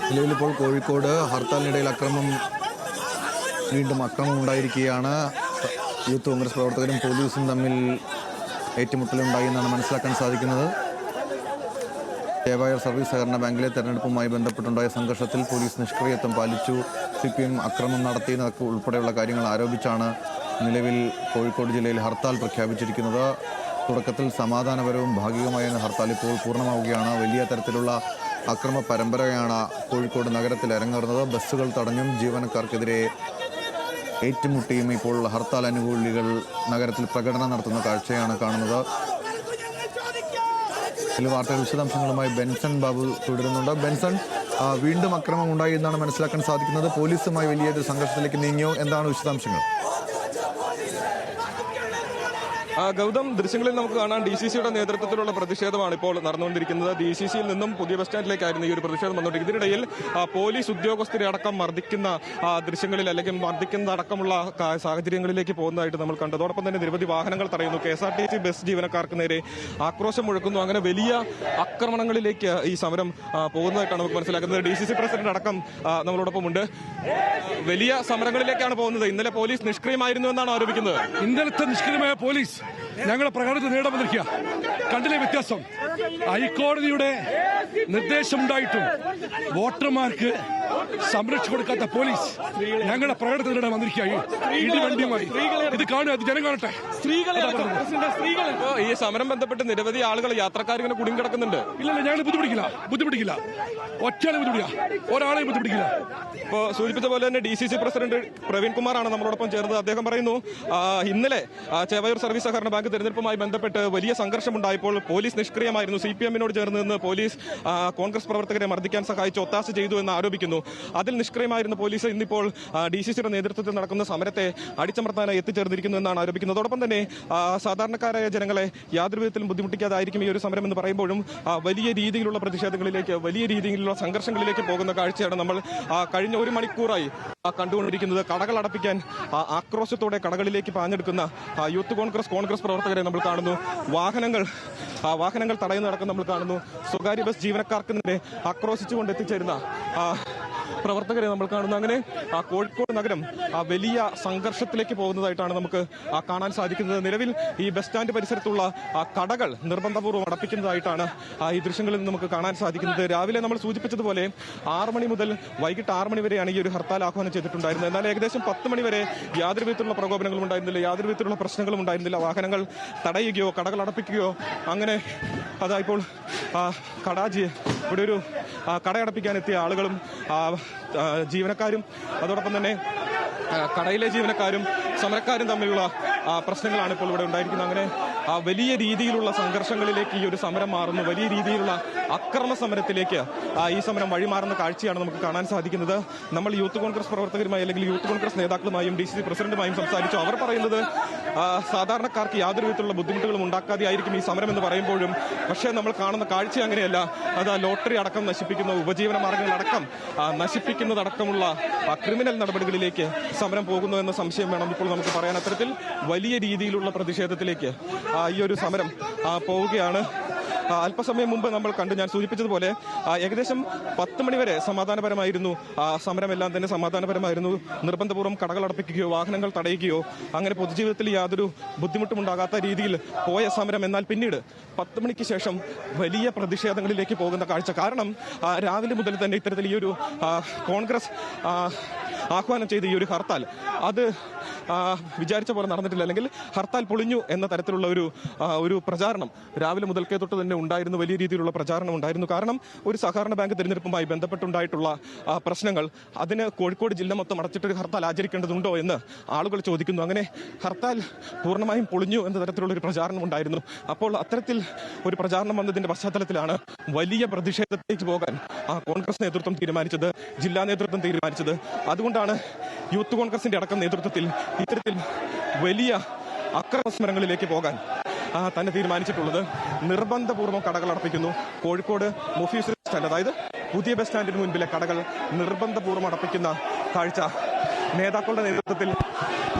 നിലവിലിപ്പോൾ കോഴിക്കോട് ഹർത്താലിനിടയിൽ വീണ്ടും അക്രമം ഉണ്ടായിരിക്കുകയാണ്. യൂത്ത് കോൺഗ്രസ് പ്രവർത്തകരും പോലീസും തമ്മിൽ ഏറ്റുമുട്ടലുണ്ടായി എന്നാണ് മനസ്സിലാക്കാൻ സാധിക്കുന്നത്. ചേവായൂർ സർവീസ് സഹകരണ ബാങ്കിലെ തെരഞ്ഞെടുപ്പുമായി ബന്ധപ്പെട്ടുണ്ടായ സംഘർഷത്തിൽ പോലീസ് നിഷ്ക്രിയത്വം പാലിച്ചു. CPM അക്രമം നടത്തിയതൊക്കെ ഉൾപ്പെടെയുള്ള കാര്യങ്ങൾ ആരോപിച്ചാണ് നിലവിൽ കോഴിക്കോട് ജില്ലയിൽ ഹർത്താൽ പ്രഖ്യാപിച്ചിരിക്കുന്നത്. തുടക്കത്തിൽ സമാധാനപരവും ഭാഗികമായ ഹർത്താൽ ഇപ്പോൾ പൂർണ്ണമാവുകയാണ്. വലിയ തരത്തിലുള്ള അക്രമ പരമ്പരയാണ് കോഴിക്കോട് നഗരത്തിൽ അരങ്ങേറുന്നത്. ബസ്സുകൾ തടഞ്ഞും ജീവനക്കാർക്കെതിരെ ഏറ്റുമുട്ടിയും ഇപ്പോൾ ഹർത്താൽ അനുകൂലികൾ നഗരത്തിൽ പ്രകടനം നടത്തുന്ന കാഴ്ചയാണ് കാണുന്നത്. ചില വാർത്തകൾ വിശദാംശങ്ങളുമായി ബെൻസൺ ബാബു തുടരുന്നുണ്ട്. ബെൻസൺ, വീണ്ടും അക്രമം ഉണ്ടായി എന്നാണ് മനസ്സിലാക്കാൻ സാധിക്കുന്നത്. പോലീസുമായി വലിയൊരു സംഘർഷത്തിലേക്ക് നീങ്ങിയോ? എന്താണ് വിശദാംശങ്ങൾ? ഗൗതം, ദൃശ്യങ്ങളിൽ നമുക്ക് കാണാം DCCയുടെ നേതൃത്വത്തിലുള്ള പ്രതിഷേധമാണ് ഇപ്പോൾ നടന്നുകൊണ്ടിരിക്കുന്നത്. DCCയിൽ നിന്നും പുതിയ ബസ് സ്റ്റാൻഡിലേക്കായിരുന്നു ഈ ഒരു പ്രതിഷേധം വന്നുകൊണ്ടിരിക്കുന്നത്. ഇതിനിടയിൽ പോലീസ് ഉദ്യോഗസ്ഥരെ അടക്കം മർദ്ദിക്കുന്ന ദൃശ്യങ്ങളിൽ അല്ലെങ്കിൽ മർദ്ദിക്കുന്ന അടക്കമുള്ള സാഹചര്യങ്ങളിലേക്ക് പോകുന്നതായിട്ട് നമ്മൾ കണ്ടു. അതോടൊപ്പം തന്നെ നിരവധി വാഹനങ്ങൾ തടയുന്നു. KSRTC ബസ് ജീവനക്കാർക്ക് നേരെ ആക്രോശം മുഴക്കുന്നു. അങ്ങനെ വലിയ ആക്രമണങ്ങളിലേക്ക് ഈ സമരം പോകുന്നതായിട്ടാണ് നമുക്ക് മനസ്സിലാക്കുന്നത്. DCC പ്രസിഡന്റ് അടക്കം നമ്മളോടൊപ്പം ഉണ്ട്. വലിയ സമരങ്ങളിലേക്കാണ് പോകുന്നത്. ഇന്നലെ പോലീസ് നിഷ്ക്രിയമായിരുന്നു എന്നാണ് ആരോപിക്കുന്നത്. ഇന്നലത്തെ നിഷ്ക്രിയമായ പോലീസ് ഞങ്ങളെ പ്രകടനത്തിൽ നേടാൻ വന്നിരിക്കുക. കണ്ടില്ലേ വ്യത്യാസം? ഹൈക്കോടതിയുടെ നിർദ്ദേശമുണ്ടായിട്ടും വോട്ടർമാർക്ക് സംരക്ഷണം കൊടുക്കാത്ത പോലീസ് ഞങ്ങളെ പ്രകടനത്തിൽ നേടാൻ വന്നിരിക്കുക. ഇടിവണ്ടിയുമായി ഇത് കാണുക, അത് ജനം കാണട്ടെ. ഈ സമരം ബന്ധപ്പെട്ട് നിരവധി ആളുകൾ യാത്രക്കാരിങ്ങനെ കുടുങ്ങിക്കിടക്കുന്നുണ്ട്. ഇല്ലല്ല, ഞങ്ങൾ ബുദ്ധിമുട്ടിക്കില്ല. ഒറ്റയാളെ ബുദ്ധിമുട്ടില്ല, ഒരാളെയും ബുദ്ധിമുട്ടിക്കില്ല. ഇപ്പോൾ സൂചിപ്പിച്ച പോലെ തന്നെ DCC പ്രസിഡന്റ് പ്രവീൺ കുമാറാണ് നമ്മളോടൊപ്പം ചേർന്നത്. അദ്ദേഹം പറയുന്നു, ഇന്നലെ ചേവായൂർ സർവീസ് സഹകരണ ബാങ്ക് തെരഞ്ഞെടുപ്പുമായി ബന്ധപ്പെട്ട് വലിയ സംഘർഷമുണ്ടായപ്പോൾ പോലീസ് നിഷ്ക്രിയമായിരുന്നു. CPMനോട് ചേർന്ന് നിന്ന് പോലീസ് കോൺഗ്രസ് പ്രവർത്തകരെ മർദ്ദിക്കാൻ സഹായിച്ച് ഒത്താശ ചെയ്തു എന്ന് ആരോപിക്കുന്നു. അതിൽ നിഷ്ക്രിയമായിരുന്ന പോലീസ് ഇന്നിപ്പോൾ DCCയുടെ നേതൃത്വത്തിൽ നടക്കുന്ന സമരത്തെ അടിച്ചമർത്താനായി എത്തിച്ചേർന്നിരിക്കുന്നു എന്നാണ് ആരോപിക്കുന്നത്. അതോടൊപ്പം തന്നെ സാധാരണക്കാരായ ജനങ്ങളെ യാതൊരു വിധത്തിലും ബുദ്ധിമുട്ടിക്കാതായിരിക്കും ഈ ഒരു സമരം എന്ന് പറയുമ്പോഴും വലിയ രീതിയിലുള്ള പ്രതിഷേധങ്ങളിലേക്ക്, വലിയ രീതിയിലുള്ള സംഘർഷങ്ങളിലേക്ക് പോകുന്ന കാഴ്ചയാണ് നമ്മൾ കഴിഞ്ഞ ഒരു മണിക്കൂറായി കണ്ടുകൊണ്ടിരിക്കുന്നത്. കടകൾ അടപ്പിക്കാൻ ആക്രോശത്തോടെ കടകളിലേക്ക് പാഞ്ഞെടുക്കുന്ന യൂത്ത് കോൺഗ്രസ് പ്രവർത്തകരെ നമ്മൾ കാണുന്നു. വാഹനങ്ങൾ തടയുന്നതടക്കം നമ്മൾ കാണുന്നു. സ്വകാര്യ ബസ് ജീവനക്കാർക്ക് നേരെ ആക്രോശിച്ചുകൊണ്ട് എത്തിച്ചേരുന്ന പ്രവർത്തകരെ നമ്മൾ കാണുന്നു. അങ്ങനെ കോഴിക്കോട് നഗരം വലിയ സംഘർഷത്തിലേക്ക് പോകുന്നതായിട്ടാണ് നമുക്ക് കാണാൻ സാധിക്കുന്നത്. നിലവിൽ ഈ ബസ് സ്റ്റാൻഡ് പരിസരത്തുള്ള കടകൾ നിർബന്ധപൂർവ്വം അടപ്പിക്കുന്നതായിട്ടാണ് ഈ ദൃശ്യങ്ങളിൽ നമുക്ക് കാണാൻ സാധിക്കുന്നത്. രാവിലെ നമ്മൾ സൂചിപ്പിച്ചതുപോലെ 6 മണി മുതൽ വൈകിട്ട് 6 മണി വരെയാണ് ഈ ഒരു ഹർത്താൽ ആഹ്വാനം ചെയ്തിട്ടുണ്ടായിരുന്നത്. എന്നാൽ ഏകദേശം 10 മണി വരെ യാതൊരു വിധത്തിലുള്ള പ്രകോപനങ്ങളും ഉണ്ടായിരുന്നില്ല, യാതൊരു വിധത്തിലുള്ള പ്രശ്നങ്ങളും ഉണ്ടായിരുന്നില്ല. വാഹനങ്ങൾ തടയുകയോ കടകൾ അടപ്പിക്കുകയോ അങ്ങനെ ഇപ്പോൾ ഇവിടെ ഒരു കടയടപ്പിക്കാൻ എത്തിയ ആളുകളും ജീവനക്കാരും അതോടൊപ്പം തന്നെ കടയിലെ ജീവനക്കാരും സമരക്കാരും തമ്മിലുള്ള പ്രശ്നങ്ങളാണ് ഇപ്പോൾ ഇവിടെ ഉണ്ടായിരിക്കുന്നത്. അങ്ങനെ വലിയ രീതിയിലുള്ള സംഘർഷങ്ങളിലേക്ക് ഈ ഒരു സമരം മാറുന്നു. വലിയ രീതിയിലുള്ള അക്രമ സമരത്തിലേക്ക് ഈ സമരം വഴിമാറുന്ന കാഴ്ചയാണ് നമുക്ക് കാണാൻ സാധിക്കുന്നത്. നമ്മൾ യൂത്ത് കോൺഗ്രസ് പ്രവർത്തകരുമായി അല്ലെങ്കിൽ യൂത്ത് കോൺഗ്രസ് നേതാക്കളുമായും DCC പ്രസിഡന്റുമായും സംസാരിച്ചു. അവർ പറയുന്നത് സാധാരണക്കാർക്ക് യാതൊരു വിധത്തിലുള്ള ബുദ്ധിമുട്ടുകളും ഉണ്ടാക്കാതെ ആയിരിക്കും ഈ സമരം എന്ന് പറയുമ്പോഴും പക്ഷേ നമ്മൾ കാണുന്ന കാഴ്ച അങ്ങനെയല്ല. അത് ലോട്ടറി അടക്കം നശിപ്പിക്കുന്ന, ഉപജീവന മാർഗങ്ങളടക്കം നശിപ്പിക്കുന്നതടക്കമുള്ള ക്രിമിനൽ നടപടികളിലേക്ക് സമരം പോകുന്നു എന്ന സംശയം വേണം ഇപ്പോൾ നമുക്ക് പറയാൻ. അത്തരത്തിൽ വലിയ രീതിയിലുള്ള പ്രതിഷേധത്തിലേക്ക് ഈ ഒരു സമരം പോവുകയാണ്. അല്പസമയം മുമ്പ് നമ്മൾ കണ്ടു, ഞാൻ സൂചിപ്പിച്ചതുപോലെ ഏകദേശം 10 മണി വരെ സമാധാനപരമായിരുന്നു. സമരമെല്ലാം തന്നെ സമാധാനപരമായിരുന്നു. നിർബന്ധപൂർവ്വം കടകൾ അടപ്പിക്കുകയോ വാഹനങ്ങൾ തടയുകയോ അങ്ങനെ പൊതുജീവിതത്തിൽ യാതൊരു ബുദ്ധിമുട്ടും ഉണ്ടാകാത്ത രീതിയിൽ പോയ സമരം. എന്നാൽ പിന്നീട് 10 മണിക്ക് ശേഷം വലിയ പ്രതിഷേധങ്ങളിലേക്ക് പോകുന്ന കാഴ്ച. കാരണം രാവിലെ മുതൽ തന്നെ ഇത്തരത്തിൽ ഈ ഒരു കോൺഗ്രസ് ആഹ്വാനം ചെയ്ത ഈ ഒരു ഹർത്താൽ അത് വിചാരിച്ച പോലെ നടന്നിട്ടില്ല, അല്ലെങ്കിൽ ഹർത്താൽ പൊളിഞ്ഞു എന്ന തരത്തിലുള്ള ഒരു പ്രചാരണം രാവിലെ മുതൽക്കേ തൊട്ട് തന്നെ ഉണ്ടായിരുന്നു. വലിയ രീതിയിലുള്ള പ്രചാരണം ഉണ്ടായിരുന്നു. കാരണം ഒരു സഹകരണ ബാങ്ക് തിരഞ്ഞെടുപ്പുമായി ബന്ധപ്പെട്ടുണ്ടായിട്ടുള്ള പ്രശ്നങ്ങൾ, അതിന് കോഴിക്കോട് ജില്ല മൊത്തം അടച്ചിട്ടൊരു ഹർത്താൽ ആചരിക്കേണ്ടതുണ്ടോ എന്ന് ആളുകൾ ചോദിക്കുന്നു. അങ്ങനെ ഹർത്താൽ പൂർണ്ണമായും പൊളിഞ്ഞു എന്ന തരത്തിലുള്ള ഒരു പ്രചാരണം ഉണ്ടായിരുന്നു. അപ്പോൾ അത്തരത്തിൽ ഒരു പ്രചാരണം വന്നതിന്റെ പശ്ചാത്തലത്തിലാണ് വലിയ പ്രതിഷേധത്തിലേക്ക് പോകാൻ കോൺഗ്രസ് നേതൃത്വം തീരുമാനിച്ചത്, ജില്ലാ നേതൃത്വം തീരുമാനിച്ചത്. അതുകൊണ്ടാണ് യൂത്ത് കോൺഗ്രസിന്റെ അടക്കം നേതൃത്വത്തിൽ ഇത്തരത്തിൽ വലിയ അക്രമ സമരങ്ങളിലേക്ക് പോകാൻ തന്നെ തീരുമാനിച്ചിട്ടുള്ളത്. നിർബന്ധപൂർവ്വം കടകൾ അടപ്പിക്കുന്നു. കോഴിക്കോട് മുഫീസ് സ്റ്റാൻഡ്, അതായത് പുതിയ ബസ് സ്റ്റാൻഡിന് മുൻപിലെ കടകൾ നിർബന്ധപൂർവ്വം അടപ്പിക്കുന്ന കാഴ്ച. നേതാക്കളുടെ നേതൃത്വത്തിൽ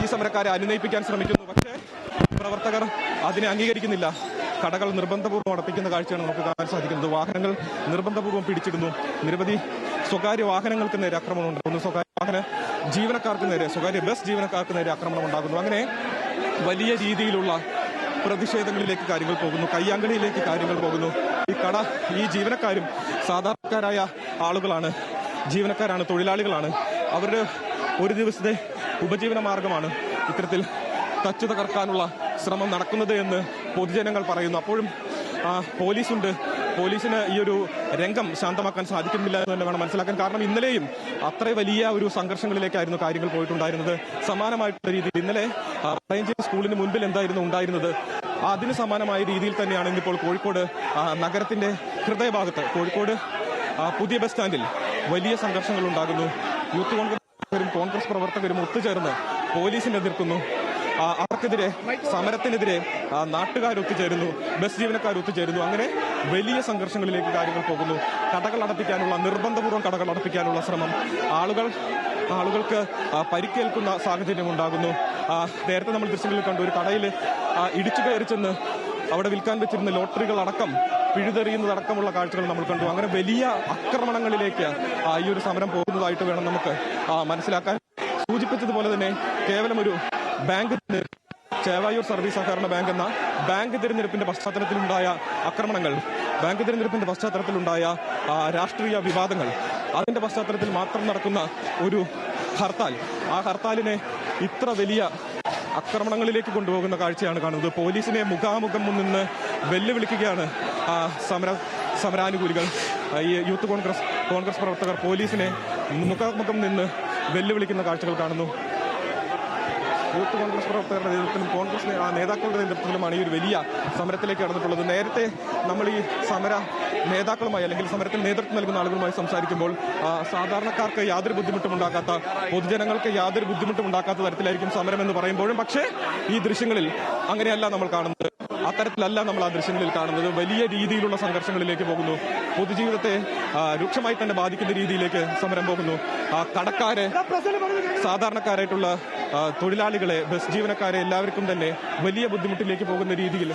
ഈ സമരക്കാരെ അനുനയിപ്പിക്കാൻ ശ്രമിക്കുന്നു. പക്ഷേ പ്രവർത്തകർ അതിനെ അംഗീകരിക്കുന്നില്ല. കടകൾ നിർബന്ധപൂർവ്വം അടപ്പിക്കുന്ന കാഴ്ചയാണ് നമുക്ക് കാണാൻ സാധിക്കുന്നത്. വാഹനങ്ങൾ നിർബന്ധപൂർവ്വം പിടിച്ചിടുന്നു. നിരവധി സ്വകാര്യ വാഹനങ്ങൾക്ക് നേരെ ആക്രമണം ഉണ്ടാകുന്നു, സ്വകാര്യ വാഹന ജീവനക്കാർക്ക് നേരെ, സ്വകാര്യ ബസ് ജീവനക്കാർക്ക് നേരെ ആക്രമണം ഉണ്ടാകുന്നു. അങ്ങനെ വലിയ രീതിയിലുള്ള പ്രതിഷേധങ്ങളിലേക്ക് കാര്യങ്ങൾ പോകുന്നു, കയ്യാങ്കളിയിലേക്ക് കാര്യങ്ങൾ പോകുന്നു. ഈ ജീവനക്കാരും സാധാരണക്കാരായ ആളുകളാണ്, ജീവനക്കാരാണ്, തൊഴിലാളികളാണ്. അവരുടെ ഒരു ദിവസത്തെ ഉപജീവന മാർഗമാണ് ഇത്തരത്തിൽ തച്ചു തകർക്കാനുള്ള ശ്രമം നടക്കുന്നത് എന്ന് പൊതുജനങ്ങൾ പറയുന്നു. അപ്പോഴും പോലീസുണ്ട്. പോലീസിന് ഈ ഒരു രംഗം ശാന്തമാക്കാൻ സാധിക്കുന്നില്ല എന്ന് തന്നെ വേണം മനസ്സിലാക്കാൻ. കാരണം ഇന്നലെയും അത്ര വലിയ ഒരു സംഘർഷങ്ങളിലേക്കായിരുന്നു കാര്യങ്ങൾ പോയിട്ടുണ്ടായിരുന്നത്. സമാനമായിട്ടുള്ള രീതിയിൽ ഇന്നലെ പഴയഞ്ചേരി സ്കൂളിന് മുൻപിൽ എന്തായിരുന്നു ഉണ്ടായിരുന്നത്, അതിന് സമാനമായ രീതിയിൽ തന്നെയാണ് ഇന്നിപ്പോൾ കോഴിക്കോട് നഗരത്തിന്റെ ഹൃദയഭാഗത്ത്, കോഴിക്കോട് പുതിയ ബസ് സ്റ്റാൻഡിൽ വലിയ സംഘർഷങ്ങൾ ഉണ്ടാകുന്നു. യൂത്ത് കോൺഗ്രസ് പ്രവർത്തകരും ഒത്തുചേർന്ന് പോലീസിനെ എതിർക്കുന്നു. അവർക്കെതിരെ, സമരത്തിനെതിരെ നാട്ടുകാർ ഒത്തുചേരുന്നു, ബസ് ജീവനക്കാർ ഒത്തുചേരുന്നു. അങ്ങനെ വലിയ സംഘർഷങ്ങളിലേക്ക് കാര്യങ്ങൾ പോകുന്നു. കടകൾ അടപ്പിക്കാനുള്ള, നിർബന്ധപൂർവ്വം കടകൾ അടപ്പിക്കാനുള്ള ശ്രമം, ആളുകൾക്ക് പരിക്കേൽക്കുന്ന സാഹചര്യം ഉണ്ടാകുന്നു. നേരത്തെ നമ്മൾ ദൃശ്യങ്ങളിൽ കണ്ടു, ഒരു കടയിൽ ഇടിച്ചു കയറി ചെന്ന് അവിടെ വിൽക്കാൻ വെച്ചിരുന്ന ലോട്ടറികൾ അടക്കം പിഴുതെറിയുന്നതടക്കമുള്ള കാഴ്ചകൾ നമ്മൾ കണ്ടു. അങ്ങനെ വലിയ ആക്രമണങ്ങളിലേക്ക് ഈ ഒരു സമരം പോകുന്നതായിട്ട് വേണം നമുക്ക് മനസ്സിലാക്കാൻ. സൂചിപ്പിച്ചതുപോലെ തന്നെ കേവലം ഒരു ബാങ്ക്, ചേവായൂർ സർവീസ് സഹകരണ ബാങ്ക് എന്ന ബാങ്ക് തിരഞ്ഞെടുപ്പിന്റെ പശ്ചാത്തലത്തിലുണ്ടായ ആക്രമണങ്ങൾ, ബാങ്ക് തിരഞ്ഞെടുപ്പിന്റെ പശ്ചാത്തലത്തിലുണ്ടായ രാഷ്ട്രീയ വിവാദങ്ങൾ, അതിന്റെ പശ്ചാത്തലത്തിൽ മാത്രം നടക്കുന്ന ഒരു ഹർത്താൽ, ആ ഹർത്താലിനെ ഇത്ര വലിയ ആക്രമണങ്ങളിലേക്ക് കൊണ്ടുപോകുന്ന കാഴ്ചയാണ് കാണുന്നത്. പോലീസിനെ മുഖാമുഖം നിന്ന് വെല്ലുവിളിക്കുകയാണ് സമരാനുകൂലികൾ. ഈ യൂത്ത് കോൺഗ്രസ് പ്രവർത്തകർ പോലീസിനെ മുഖാമുഖം നിന്ന് വെല്ലുവിളിക്കുന്ന കാഴ്ചകൾ കാണുന്നു. യൂത്ത് കോൺഗ്രസ് പ്രവർത്തകരുടെ നേതൃത്വത്തിലും കോൺഗ്രസ് നേതാക്കളുടെ നേതൃത്വത്തിലുമാണ് ഈ ഒരു വലിയ സമരത്തിലേക്ക് കടന്നിട്ടുള്ളത്. നേരത്തെ നമ്മൾ ഈ സമര നേതാക്കളുമായി, അല്ലെങ്കിൽ സമരത്തിന് നേതൃത്വം നൽകുന്ന ആളുകളുമായി സംസാരിക്കുമ്പോൾ സാധാരണക്കാർക്ക് യാതൊരു ബുദ്ധിമുട്ടും ഉണ്ടാക്കാത്ത, പൊതുജനങ്ങൾക്ക് യാതൊരു ബുദ്ധിമുട്ടും ഉണ്ടാക്കാത്ത തരത്തിലായിരിക്കും സമരം എന്ന് പറയുമ്പോഴും, പക്ഷേ ഈ ദൃശ്യങ്ങളിൽ അങ്ങനെയല്ല നമ്മൾ കാണുന്നത്. അത്തരത്തിലല്ല നമ്മൾ ആ ദൃശ്യങ്ങളിൽ കാണുന്നത്. വലിയ രീതിയിലുള്ള സംഘർഷങ്ങളിലേക്ക് പോകുന്നു. പൊതുജീവിതത്തെ രൂക്ഷമായി തന്നെ ബാധിക്കുന്ന രീതിയിലേക്ക് സമരം പോകുന്നു. കടക്കാരെ, സാധാരണക്കാരായിട്ടുള്ള തൊഴിലാളികളെ, ബസ് ജീവനക്കാരെ എല്ലാവർക്കും തന്നെ വലിയ ബുദ്ധിമുട്ടിലേക്ക് പോകുന്ന രീതിയിൽ